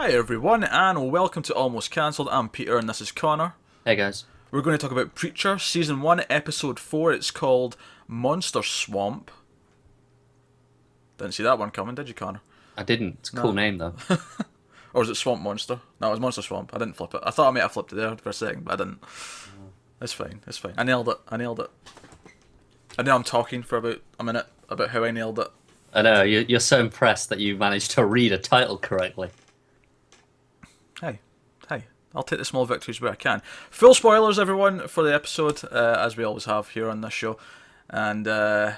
Hi everyone, and welcome to Almost Cancelled. I'm Peter, and this is Connor. Hey guys. We're going to talk about Preacher, Season 1, Episode 4. It's called Monster Swamp. Didn't see that one coming, did you, Connor? I didn't. It's a cool name though. Or was it Swamp Monster? No, it was Monster Swamp. I didn't flip it. I thought I might have flipped it there for a second, but I didn't. It's fine, it's fine. I nailed it. I know I'm talking for about a minute about how I nailed it. I know, you're so impressed that you managed to read a title correctly. Hey, I'll take the small victories where I can. Full spoilers, everyone, for the episode, as we always have here on this show. And I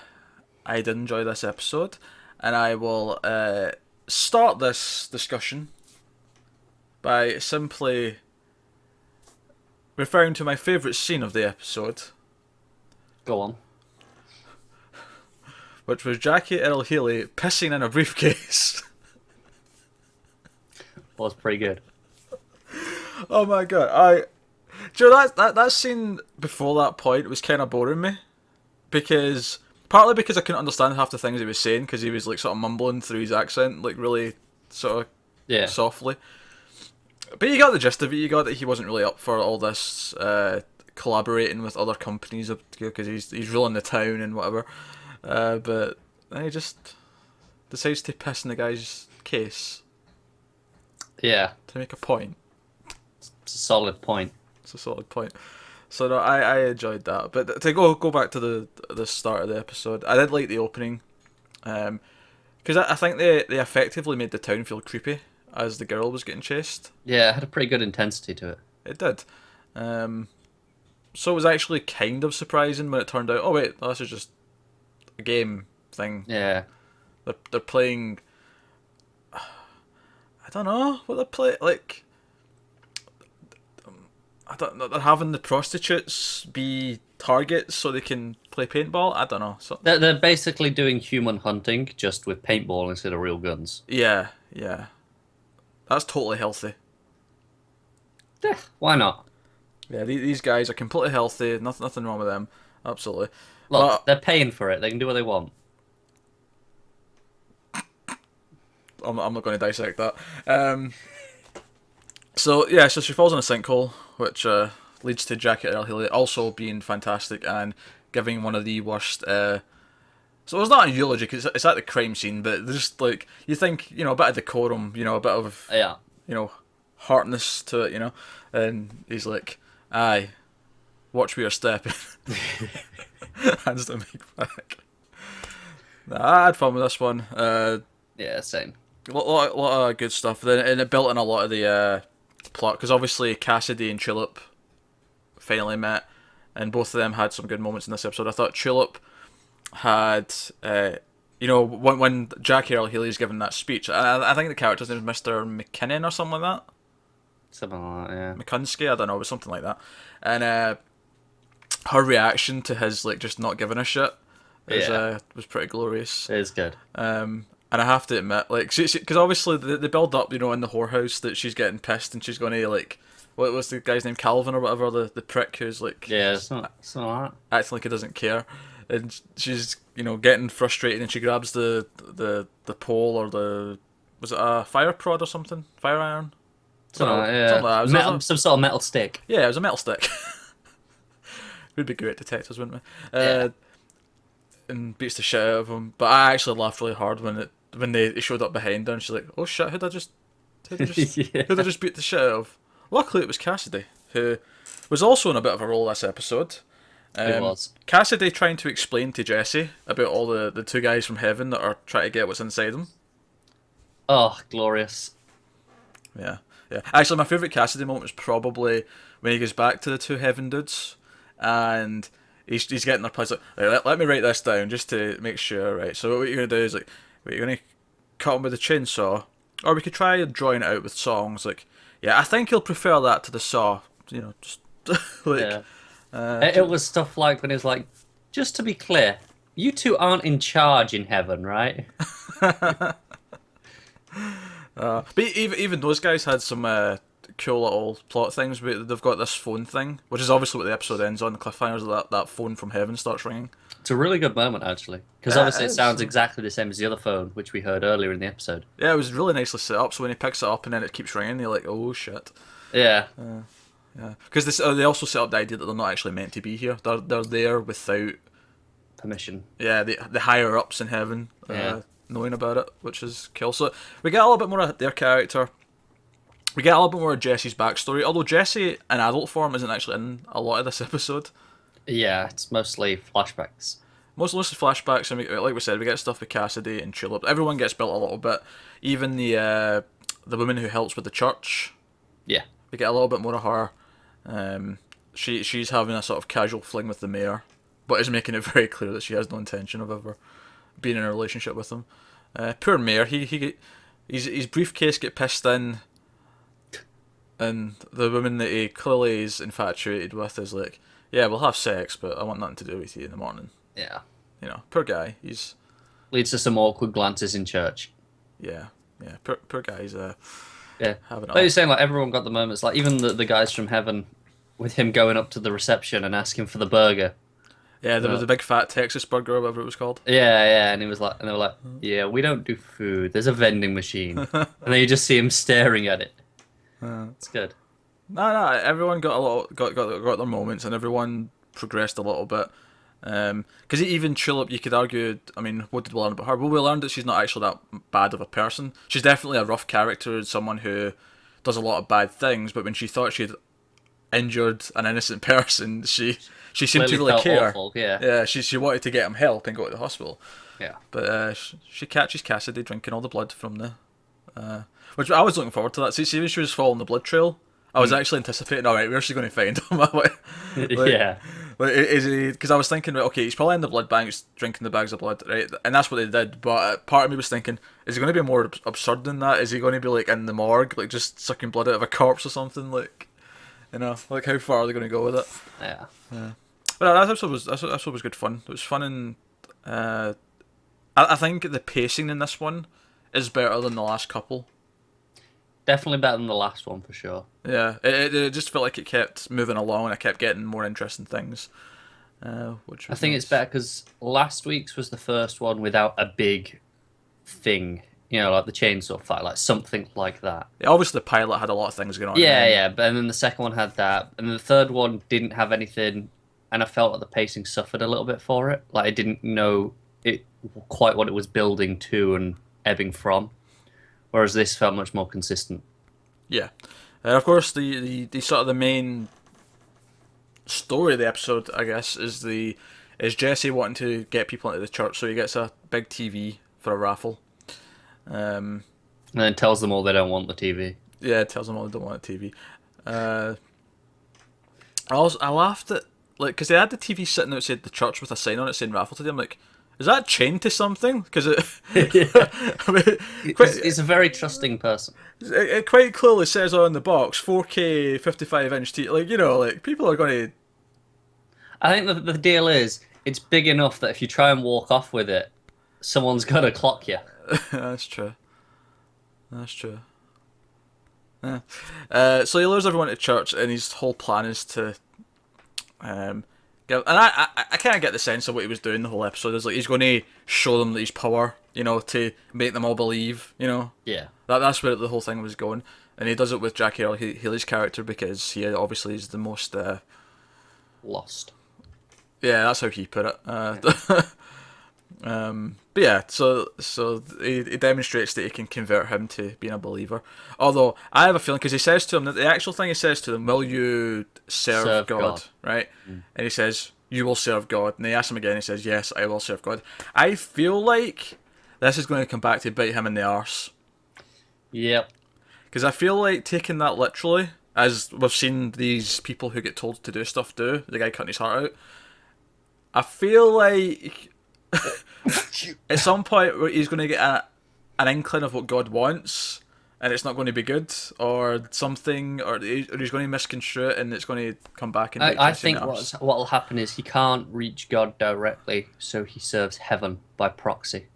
did enjoy this episode, and I will start this discussion by simply referring to my favourite scene of the episode, Go on. which was Jackie Earl Haley pissing in a briefcase. Was pretty good. Oh my god, do you know that scene before that point was kind of boring me, because partly because I couldn't understand half the things he was saying because he was like sort of mumbling through his accent, like really sort of softly. But you got the gist of it. You got that he wasn't really up for all this collaborating with other companies because he's ruling the town and whatever. But then he just decides to piss in the guy's case. Yeah. To make a point. It's a solid point. It's a solid point. So no, I enjoyed that. But to go back to the start of the episode, I did like the opening, because I think they effectively made the town feel creepy as the girl was getting chased. Yeah, it had a pretty good intensity to it. It did. So it was actually kind of surprising when it turned out, oh wait, this is just a game thing. Yeah. They're playing. I don't know what they're playing. Like, they're having the prostitutes be targets so they can play paintball. I don't know. So They're basically doing human hunting just with paintball instead of real guns. yeah. That's totally healthy. Yeah, why not? Yeah, these guys are completely healthy. Nothing wrong with them. Absolutely. Look, they're paying for it. They can do what they want. I'm not going to dissect that. So she falls in a sinkhole, which leads to Jackie Earle Haley also being fantastic and giving one of the worst. So it's not a eulogy because it's at the crime scene, but just like you think, a bit of decorum, a bit of heartness to it, and he's like, "Aye, watch where you're stepping." Hands the mic back. I had fun with this one. Yeah, same. A lot of good stuff. And it built in a lot of the plot, because obviously Cassidey and Tulip finally met, and both of them had some good moments in this episode. I thought Tulip had, when Jackie Earle Haley's given that speech, I think the character's name is Mr. McKinnon or something like that. Something like that, yeah. McCunsky, I don't know, but something like that. And her reaction to his just not giving a shit was pretty glorious. It is good. And I have to admit, because obviously they build up, in the whorehouse that she's getting pissed and she's going to, what was the guy's name, Calvin or whatever, the prick who's it's not that. acting like he doesn't care, and she's getting frustrated and she grabs the pole or was it a fire prod or something, fire iron, Something like that. Some sort of metal stick. Yeah, it was a metal stick. We'd be great detectives, wouldn't we? And beats the shit out of him. But I actually laughed really hard when they showed up behind her and she's like, "Oh shit, who'd I just beat the shit out of?" Luckily, it was Cassidey, who was also in a bit of a role this episode. It was. Cassidey trying to explain to Jesse about all the two guys from heaven that are trying to get what's inside them. Oh, glorious. Yeah. Actually, my favourite Cassidey moment was probably when he goes back to the two heaven dudes and he's getting their place. Like, let me write this down just to make sure, right? So what you're going to do is you're going to cut him with a chainsaw, or we could try drawing it out with songs. I think he'll prefer that to the saw. Just it was stuff like when he was like, "Just to be clear, you two aren't in charge in heaven, right?" But even those guys had some cool little plot things. They've got this phone thing, which is obviously what the episode ends on. The cliffhangers that phone from heaven starts ringing. It's a really good moment, actually. Because Yeah, obviously it it is. sounds exactly the same as the other phone, which we heard earlier in the episode. Yeah, it was really nicely set up. So when he picks it up and then it keeps ringing, you're like, oh shit. Yeah. Yeah, because they also set up the idea that they're not actually meant to be here. They're there without Permission. yeah the higher ups in heaven Yeah. knowing about it, which is cool. So we get a little bit more of their character. We get a little bit more of Jesse's backstory, although Jesse in adult form isn't actually in a lot of this episode. Yeah, it's mostly flashbacks. Mostly flashbacks, and like we said, we get stuff with Cassidey and Tulip. Everyone gets built a little bit. Even the woman who helps with the church, Yeah. we get a little bit more of her. She's having a sort of casual fling with the mayor, but is making it very clear that she has no intention of ever being in a relationship with him. Poor mayor, his briefcase get pissed in, and the woman that he clearly is infatuated with is like, yeah, we'll have sex, but I want nothing to do with you in the morning. Yeah. You know, poor guy. He's Leads to some awkward glances in church. yeah. Poor guy's Yeah. having it. Like All. you're saying, like everyone got the moments. Like even the guys from heaven, with him going up to the reception and asking for the burger. Yeah, there was a big fat Texas burger or whatever it was called. Yeah, and he was like, and they were like, yeah, we don't do food. There's a vending machine, and then you just see him staring at it. It's good. No, everyone got their moments, and everyone progressed a little bit. Because even Tulip, you could argue. I mean, what did we learn about her? Well, we learned that she's not actually that bad of a person. She's definitely a rough character, someone who does a lot of bad things. But when she thought she'd injured an innocent person, she seemed to Clearly really felt care. awful, yeah. Yeah, she wanted to get him help and go to the hospital. Yeah. But she catches Cassidy drinking all the blood from the, which I was looking forward to that. See when she was following the blood trail, I was actually anticipating, all right, where's she going to find him? Yeah. Like, is he? Because I was thinking, right, okay, he's probably in the blood banks drinking the bags of blood, right? And that's what they did. But part of me was thinking, is he going to be more absurd than that? Is he going to be like in the morgue, like just sucking blood out of a corpse or something? Like, you know, like how far are they going to go with it? Yeah. But that episode was good fun. It was fun, and I think the pacing in this one is better than the last couple. Definitely better than the last one for sure. Yeah, it just felt like it kept moving along, and I kept getting more interesting things. Which I was think nice. it's better because last week's was the first one without a big thing. You know, like the chainsaw fight, like something like that. Yeah, obviously, the pilot had a lot of things going on. Yeah, and yeah. But then the second one had that, and then the third one didn't have anything, and I felt like the pacing suffered a little bit for it. Like I didn't know it quite what it was building to and ebbing from, whereas this felt much more consistent. Yeah, and of course, the sort of the main story of the episode, I guess, is Jesse wanting to get people into the church, so he gets a big TV for a raffle. And then tells them all they don't want the TV. Yeah, it tells them all they don't want a TV. I laughed at, like, because they had the TV sitting outside the church with a sign on it saying raffle today. I'm like, is that chained to something? Because it, I mean, He's a very trusting person. it quite clearly says on the box 4K 55-inch TV. Like, you know, like people are going to. I think the deal is it's big enough that if you try and walk off with it, someone's got to clock you. That's true. Yeah. So he lures everyone to church, and his whole plan is to give. And I kind of get the sense of what he was doing the whole episode. Is like he's going to show them his power, you know, to make them all believe, you know. Yeah. That's where the whole thing was going, and he does it with Jackie Earle Haley's character because he obviously is the most. Lost. Yeah, that's how he put it. But yeah, so he demonstrates that he can convert him to being a believer. Although I have a feeling, because he says to him that the actual thing he says to them, "Will you serve God?" Right? And he says, "You will serve God." And they ask him again. He says, "Yes, I will serve God." I feel like this is going to come back to bite him in the arse. Yep. Because I feel like taking that literally, as we've seen these people who get told to do stuff do, the guy cutting his heart out. I feel like at some point he's going to get an inkling of what God wants, and it's not going to be good, or something, or he's going to misconstrue it, and it's going to come back and I think what will happen is he can't reach God directly, so he serves heaven by proxy.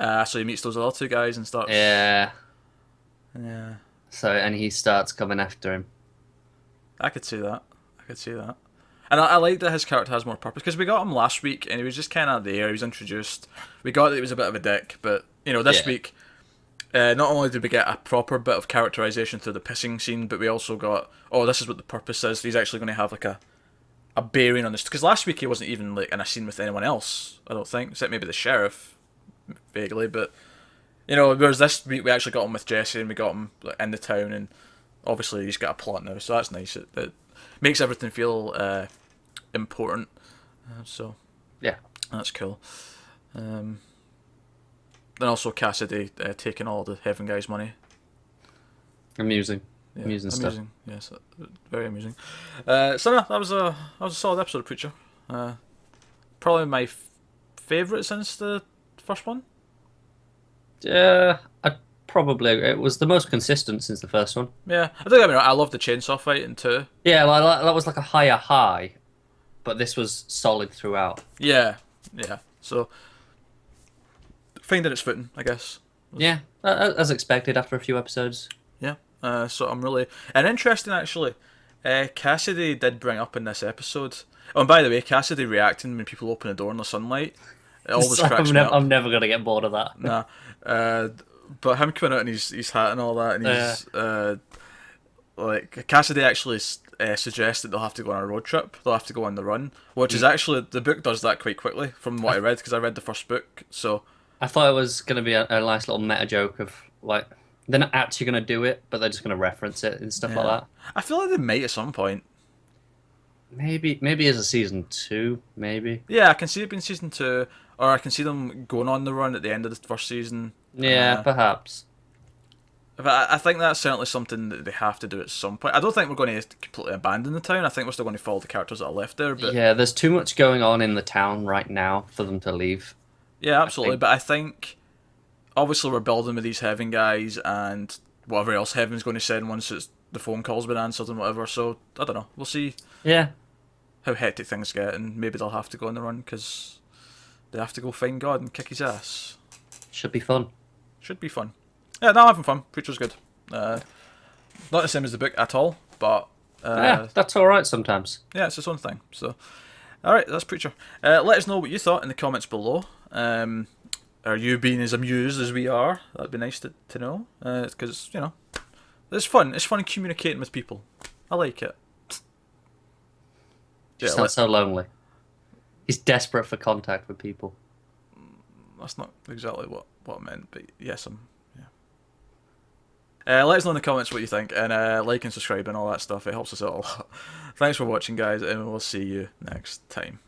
So he meets those other two guys and starts. Yeah. So, and he starts coming after him. I could see that. I could see that. And I like that his character has more purpose, because we got him last week and he was just kind of there. He was introduced. We got that he was a bit of a dick, but this week, not only did we get a proper bit of characterization through the pissing scene, but we also got, oh, this is what the purpose is. He's actually going to have like a bearing on this, because last week he wasn't even like in a scene with anyone else. I don't think, except maybe the sheriff, vaguely. But whereas this week we actually got him with Jesse and we got him like, in the town, and obviously he's got a plot now, so that's nice. It makes everything feel important. So yeah, that's cool. Then also Cassidey taking all the Heaven Guy's money. Amusing. Yeah, amusing stuff. Yes, very amusing. So no, that was a solid episode of Preacher. Probably my favourite since the first one. Yeah, it was the most consistent since the first one. Yeah, I don't get me wrong, I love the chainsaw fight in 2. Yeah, like, that was like a higher high, but this was solid throughout. Yeah. So finding its footing, I guess. Yeah, as expected after a few episodes. Yeah. So I'm really interesting actually. Cassidey did bring up in this episode. Oh, and by the way, Cassidey reacting when people open the door in the sunlight, it always cracks me up. I'm never gonna get bored of that. Nah. But him coming out in his hat and all that, and he's like Cassidey actually suggests that they'll have to go on a road trip. They'll have to go on the run, which is actually, the book does that quite quickly from what I read, because I read the first book. So I thought it was gonna be a nice little meta joke of like they're not actually gonna do it, but they're just gonna reference it and stuff like that. I feel like they might at some point. Maybe as a season 2, maybe. Yeah, I can see it being season 2, or I can see them going on the run at the end of the first season. Yeah, perhaps. But I think that's certainly something that they have to do at some point. I don't think we're going to completely abandon the town. I think we're still going to follow the characters that are left there. But yeah, there's too much going on in the town right now for them to leave. Yeah, absolutely. But I think, obviously, we're building with these Heaven guys and whatever else Heaven's going to send once the phone call's been answered and whatever. So, I don't know. We'll see how hectic things get, and maybe they'll have to go on the run because they have to go find God and kick his ass. Should be fun. Should be fun. Yeah, no, I'm having fun. Preacher's good. Not the same as the book at all, but yeah, that's all right sometimes. Yeah, it's its own thing. So, all right, that's Preacher. Let us know what you thought in the comments below. Are you being as amused as we are? That'd be nice to know, because it's fun. It's fun communicating with people. I like it. You sound so lonely. He's desperate for contact with people. That's not exactly what I meant, but yes, let us know in the comments what you think, and like and subscribe and all that stuff. It helps us out a lot. Thanks for watching, guys, and we'll see you next time.